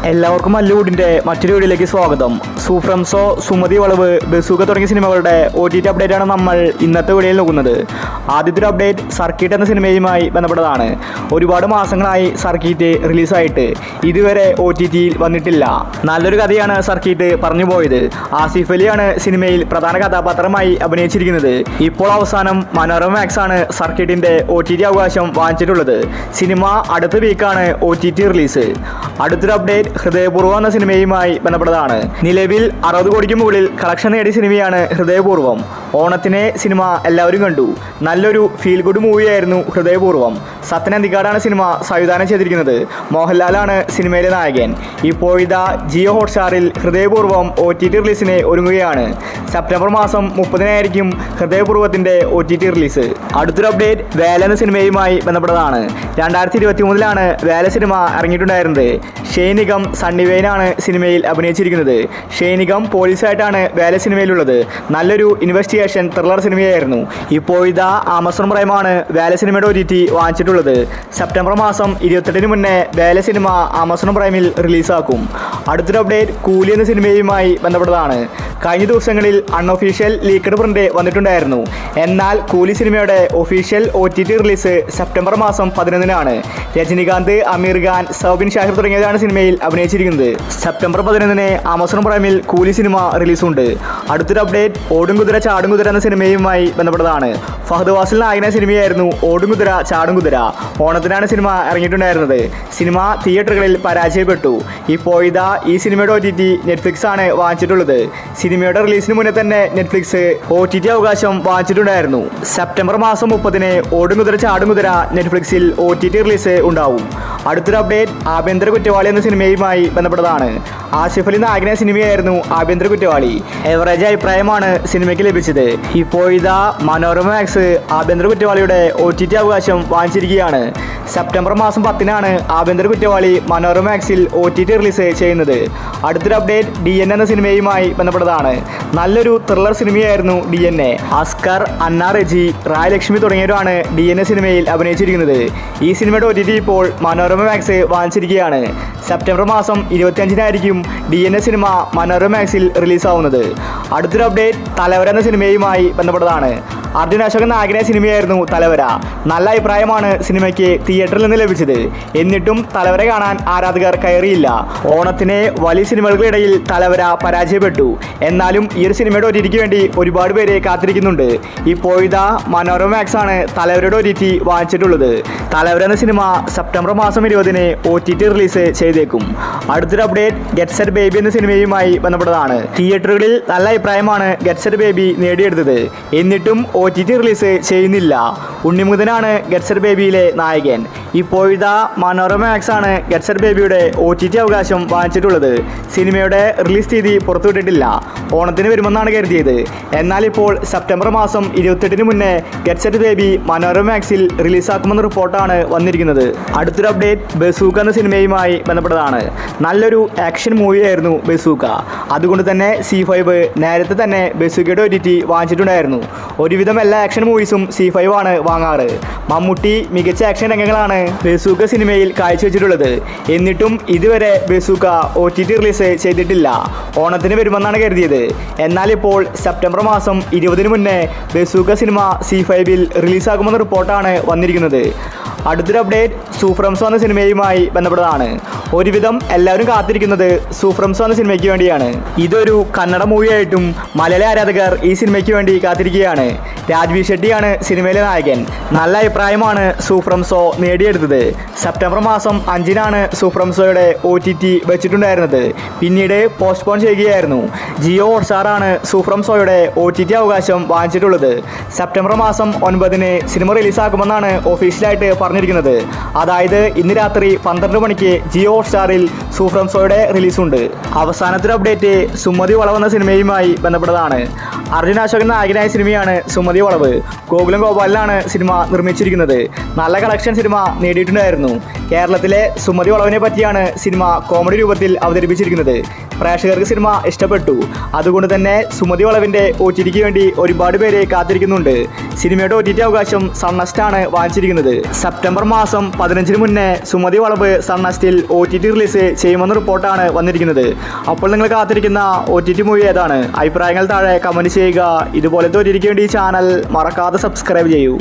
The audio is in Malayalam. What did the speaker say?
എല്ലാവർക്കും മല്ലുവുഡിൻ്റെ മറ്റൊരു വീഡിയോയിലേക്ക് സ്വാഗതം. സൂഫ്രംസോ, സുമതി വളവ്, ബസൂക്ക തുടങ്ങിയ സിനിമകളുടെ OTT അപ്ഡേറ്റ് ആണ് നമ്മൾ ഇന്നത്തെ വീഡിയോയിൽ നോക്കുന്നത്. ആദ്യത്തെ ഒരു അപ്ഡേറ്റ് സർക്കിട്ട് എന്ന സിനിമയുമായി ബന്ധപ്പെട്ടതാണ്. ഒരുപാട് മാസങ്ങളായി സർക്കിട്ട് റിലീസായിട്ട് ഇതുവരെ OTTയിൽ വന്നിട്ടില്ല. നല്ലൊരു കഥയാണ് സർക്കിട്ട് പറഞ്ഞു പോയത്. ആസിഫ് അലിയാണ് സിനിമയിൽ പ്രധാന കഥാപാത്രമായി അഭിനയിച്ചിരിക്കുന്നത്. ഇപ്പോൾ അവസാനം മനോരമ മാക്സ് ആണ് സർക്കിട്ടിൻ്റെ OTT അവകാശം വാങ്ങിച്ചിട്ടുള്ളത്. സിനിമ അടുത്ത വീക്കാണ് OTT റിലീസ്. അടുത്തൊരു അപ്ഡേറ്റ് ഹൃദയപൂർവ്വം എന്ന സിനിമയുമായി ബന്ധപ്പെട്ടതാണ്. നിലവിൽ 60 കോടിക്ക് മുകളിൽ കളക്ഷൻ നേടിയ സിനിമയാണ് ഹൃദയപൂർവ്വം. ഓണത്തിന് സിനിമ എല്ലാവരും കണ്ടു. നല്ലൊരു ഫീൽ ഗുഡ് മൂവിയായിരുന്നു ഹൃദയപൂർവ്വം. സത്യൻ അന്തിക്കാടാണ് സിനിമ സംവിധാനം ചെയ്തിരിക്കുന്നത്. മോഹൻലാലാണ് സിനിമയിലെ നായകൻ. ഇപ്പോഴിതാ ജിയോ ഹോട്ട്സ്റ്റാറിൽ ഹൃദയപൂർവ്വം OTT റിലീസിന് ഒരുങ്ങുകയാണ്. സെപ്റ്റംബർ മാസം 30-നായിരിക്കും ഹൃദയപൂർവ്വത്തിൻ്റെ OTT റിലീസ്. അടുത്തൊരു അപ്ഡേറ്റ് വേല എന്ന സിനിമയുമായി ബന്ധപ്പെട്ടതാണ്. 2023-ലാണ് വേല സിനിമ ഇറങ്ങിയിട്ടുണ്ടായിരുന്നത്. ഷെയ്നികം, സണ്ണി വെയിനാണ് സിനിമയിൽ അഭിനയിച്ചിരിക്കുന്നത്. ഷെയ്നികം പോലീസായിട്ടാണ് വേല സിനിമയിലുള്ളത്. നല്ലൊരു ഇൻവെസ്റ്റിഗേഷൻ ത്രില്ലർ സിനിമയായിരുന്നു. ഇപ്പോഴിതാ ആമസോൺ പ്രൈമാണ് വേല സിനിമയുടെ OTT വാങ്ങിച്ചിട്ടുള്ളത്. സെപ്റ്റംബർ മാസം 28-ന് മുന്നേ വേല സിനിമ ആമസോൺ പ്രൈമിൽ റിലീസാക്കും. അടുത്തൊരു അപ്ഡേറ്റ് കൂലി എന്ന സിനിമയുമായി ബന്ധപ്പെട്ടതാണ്. കഴിഞ്ഞ ദിവസങ്ങളിൽ അൺഒഫീഷ്യൽ ലീക്ക്ഡ് പ്രിന്റ് വന്നിട്ടുണ്ടായിരുന്നു. എന്നാൽ കൂലി സിനിമയുടെ ഒഫീഷ്യൽ OTT റിലീസ് സെപ്റ്റംബർ മാസം 11-നാണ്. രജനികാന്ത്, അമീർ ഖാൻ, സൗബിൻ ഷാഹിർ തുടങ്ങിയതാണ് സിനിമയിൽ അഭിനയിച്ചിരിക്കുന്നത്. സെപ്റ്റംബർ 11-ന് ആമസോൺ പ്രൈമിൽ കൂലി സിനിമ റിലീസുണ്ട്. അടുത്തൊരു അപ്ഡേറ്റ് ഓടും കുതിര ചാടും കുതിര എന്ന സിനിമയുമായി ബന്ധപ്പെട്ടതാണ്. ഫഹദ് ഫാസിൽ നായകന സിനിമയായിരുന്നു ഓടും കുതിര ചാടും കുതിര. ഓണത്തിനാണ് സിനിമ ഇറങ്ങിയിട്ടുണ്ടായിരുന്നത്. സിനിമ തിയേറ്ററുകളിൽ പരാജയപ്പെട്ടു. ഇപ്പോഴിതാ ഈ സിനിമയുടെ OTT നെറ്റ്ഫ്ലിക്സ് ആണ് വാങ്ങിച്ചിട്ടുള്ളത്. സിനിമയുടെ റിലീസിന് മുന്നേ തന്നെ നെറ്റ്ഫ്ലിക്സ് OTT അവകാശം വാങ്ങിച്ചിട്ടുണ്ടായിരുന്നു. സെപ്റ്റംബർ മാസം 30-ന് ഓടും കുതിര ചാടും കുതിര നെറ്റ്ഫ്ലിക്സിൽ OTT റിലീസ് ഉണ്ടാവും. അടുത്തൊരു അപ്ഡേറ്റ് ആഭ്യന്തര കുറ്റവാളി എന്ന സിനിമയുമായി ബന്ധപ്പെട്ടതാണ്. ആസിഫ് അലി നായകന സിനിമയായിരുന്നു ആഭ്യന്തര കുറ്റവാളി. എവറേജ് അഭിപ്രായമാണ് സിനിമയ്ക്ക് ലഭിച്ചത്. ഇപ്പോഴിതാ മനോരമ മാക്സ് ആഭ്യന്തര കുറ്റവാളിയുടെ OTT അവകാശം വാങ്ങിച്ചിരിക്കുകയാണ്. സെപ്റ്റംബർ മാസം 10-നാണ് ആഭ്യന്തര കുറ്റവാളി മനോരമ മാക്സിൽ OTT റിലീസ് ചെയ്യുന്നത്. അടുത്തൊരു അപ്ഡേറ്റ് DN എന്ന സിനിമയുമായി ബന്ധപ്പെട്ടതാണ്. നല്ലൊരു ത്രില്ലർ സിനിമയായിരുന്നു DNA. അസ്കർ, അന്ന റെജി, റായ് ലക്ഷ്മി തുടങ്ങിയവരാണ് DN സിനിമയിൽ അഭിനയിച്ചിരിക്കുന്നത്. ഈ സിനിമയുടെ OTT ഇപ്പോൾ മനോരമ മാക്സ് വാങ്ങിച്ചിരിക്കുകയാണ്. സെപ്റ്റംബർ മാസം 25-നായിരിക്കും DN സിനിമ മനോരമ മാക്സിൽ റിലീസാവുന്നത്. അടുത്തൊരു അപ്ഡേറ്റ് തലവര എന്ന സിനിമയുമായി ബന്ധപ്പെട്ടതാണ്. അർജുൻ അശോകൻ നായകന സിനിമയായിരുന്നു തലവര. നല്ല അഭിപ്രായമാണ് സിനിമയ്ക്ക് തിയേറ്ററിൽ നിന്ന് ലഭിച്ചത്. എന്നിട്ടും തലവര കാണാൻ ആരാധകർ കയറിയില്ല. ഓണത്തിന് വലിയ സിനിമകൾക്കിടയിൽ തലവര പരാജയപ്പെട്ടു. എന്നാലും ഈ ഒരു സിനിമയുടെ OTTക്ക് വേണ്ടി ഒരുപാട് പേര് കാത്തിരിക്കുന്നുണ്ട്. ഇപ്പോഴിതാ മനോരമ മാക്സ് ആണ് തലവരയുടെ OTT വാങ്ങിച്ചിട്ടുള്ളത്. തലവര എന്ന സിനിമ സെപ്റ്റംബർ മാസം 20-ന് OTT റിലീസ് ചെയ്തേക്കും. അടുത്തൊരു അപ്ഡേറ്റ് ഗെറ്റ് സെറ്റ് ബേബി എന്ന സിനിമയുമായി ബന്ധപ്പെട്ടതാണ്. തിയേറ്ററുകളിൽ നല്ല അഭിപ്രായമാണ് ഗെറ്റ് സെറ്റ് ബേബി നേടിയെടുത്തത്. എന്നിട്ടും OTT റിലീസ് ചെയ്യുന്നില്ല. ഉണ്ണിമുതനാണ് ഗെറ്റ് സെറ്റ് ബേബിയിലെ നായകൻ. ഇപ്പോഴിതാ മനോരമ മാക്സ് ആണ് ഗെറ്റ് സെറ്റ് ബേബിയുടെ OTT അവകാശം വാങ്ങിച്ചിട്ടുള്ളത്. സിനിമയുടെ റിലീസ് തീയതി പുറത്തുവിട്ടിട്ടില്ല. ഓണത്തിന് വരുമെന്നാണ് കരുതിയത്. എന്നാൽ ഇപ്പോൾ സെപ്റ്റംബർ മാസം 28-ന് മുന്നേ ഗെറ്റ് സെറ്റ് ബേബി മനോരമ മാക്സിൽ റിലീസാക്കുമെന്ന റിപ്പോർട്ടാണ് വന്നിരിക്കുന്നത്. അടുത്തൊരു അപ്ഡേറ്റ് ബസൂക്ക എന്ന സിനിമയുമായി ബന്ധപ്പെട്ടതാണ്. നല്ലൊരു ആക്ഷൻ മൂവിയായിരുന്നു ബസൂക്ക. അതുകൊണ്ട് തന്നെ C5 നേരത്തെ തന്നെ ബസൂക്കയുടെ OTT വാങ്ങിച്ചിട്ടുണ്ടായിരുന്നു. ഒരുവിധം എല്ലാ ആക്ഷൻ മൂവീസും C5 ആണ് വാങ്ങാറ്. മമ്മൂട്ടി മികച്ച ആക്ഷൻ രംഗങ്ങളാണ് ബസൂക്ക സിനിമയിൽ കാഴ്ചവെച്ചിട്ടുള്ളത്. എന്നിട്ടും ഇതുവരെ ബസൂക്ക OTT റിലീസ് ചെയ്തിട്ടില്ല. ഓണത്തിന് വരുമെന്നാണ് കരുതിയത്. എന്നാൽ ഇപ്പോൾ സെപ്റ്റംബർ മാസം 20-ന് മുന്നേ ബസൂക്ക സിനിമ C5-ൽ റിലീസാകുമെന്ന റിപ്പോർട്ടാണ് വന്നിരിക്കുന്നത്. അടുത്തൊരു അപ്ഡേറ്റ് സൂഫ്രംസോ എന്ന സിനിമയുമായി ബന്ധപ്പെട്ടതാണ്. ഒരുവിധം എല്ലാവരും കാത്തിരിക്കുന്നത് സൂഫ്രംസോ എന്ന സിനിമയ്ക്ക് വേണ്ടിയാണ്. ഇതൊരു കന്നഡ മൂവിയായിട്ടും മലയാളി ആരാധകർ ഈ സിനിമയ്ക്ക് വേണ്ടി കാത്തിരിക്കുകയാണ്. രാജ്വി ഷെട്ടിയാണ് സിനിമയിലെ നായകൻ. നല്ല അഭിപ്രായമാണ് സൂഫ്രംസോ നേടിയെടുത്തത്. സെപ്റ്റംബർ മാസം 5-നാണ് സൂഫ്രംസോയുടെ OTT വെച്ചിട്ടുണ്ടായിരുന്നത്. പിന്നീട് പോസ്റ്റ്പോൺ ചെയ്യുകയായിരുന്നു. ജിയോ ഹോട്ട്സ്റ്റാറാണ് സൂഫ്രംസോയുടെ OTT അവകാശം വാങ്ങിച്ചിട്ടുള്ളത്. സെപ്റ്റംബർ മാസം 9-ന് സിനിമ റിലീസാക്കുമെന്നാണ് ഒഫീഷ്യലായിട്ട് പറഞ്ഞിരിക്കുന്നത്. അതായത് ഇന്ന് രാത്രി 12 മണിക്ക് ജിയോ ഹോട്ട്സ്റ്റാറിൽ സൂഫ്രംസോയുടെ റിലീസുണ്ട്. അവസാനത്തെ അപ്ഡേറ്റ് സുമതി വളവ് എന്ന സിനിമയുമായി ബന്ധപ്പെട്ടതാണ്. അർജുൻ അശോകൻ നായകനായ സിനിമയാണ് സുമതി വളവ്. ഗോകുലം ഗോപാലിനാണ് സിനിമ നിർമ്മിച്ചിരിക്കുന്നത്. നല്ല കളക്ഷൻ സിനിമ നേടിയിട്ടുണ്ടായിരുന്നു. കേരളത്തിലെ സുമതി വളവിനെ പറ്റിയാണ് സിനിമ കോമഡി രൂപത്തിൽ അവതരിപ്പിച്ചിരിക്കുന്നത്. പ്രേക്ഷകർക്ക് സിനിമ ഇഷ്ടപ്പെട്ടു. അതുകൊണ്ട് തന്നെ സുമതി വളവിൻ്റെ OTT വേണ്ടി ഒരുപാട് പേര് കാത്തിരിക്കുന്നുണ്ട്. സിനിമയുടെ OTT അവകാശം സൺനെസ്റ്റാണ് വാങ്ങിച്ചിരിക്കുന്നത്. സെപ്റ്റംബർ മാസം 15 മുന്നേ സുമതി വളവ് സൺനെസ്റ്റിൽ OTT റിലീസ് ചെയ്യുമെന്ന റിപ്പോർട്ടാണ് വന്നിരിക്കുന്നത്. അപ്പോൾ നിങ്ങൾ കാത്തിരിക്കുന്ന OTT മൂവി ഏതാണ്? അഭിപ്രായങ്ങൾ താഴെ കമൻറ്റ് ചെയ്യുക. ഇതുപോലത്തെ OTTക്ക് വേണ്ടി ഈ ചാനൽ മറക്കാതെ സബ്സ്ക്രൈബ് ചെയ്യൂ.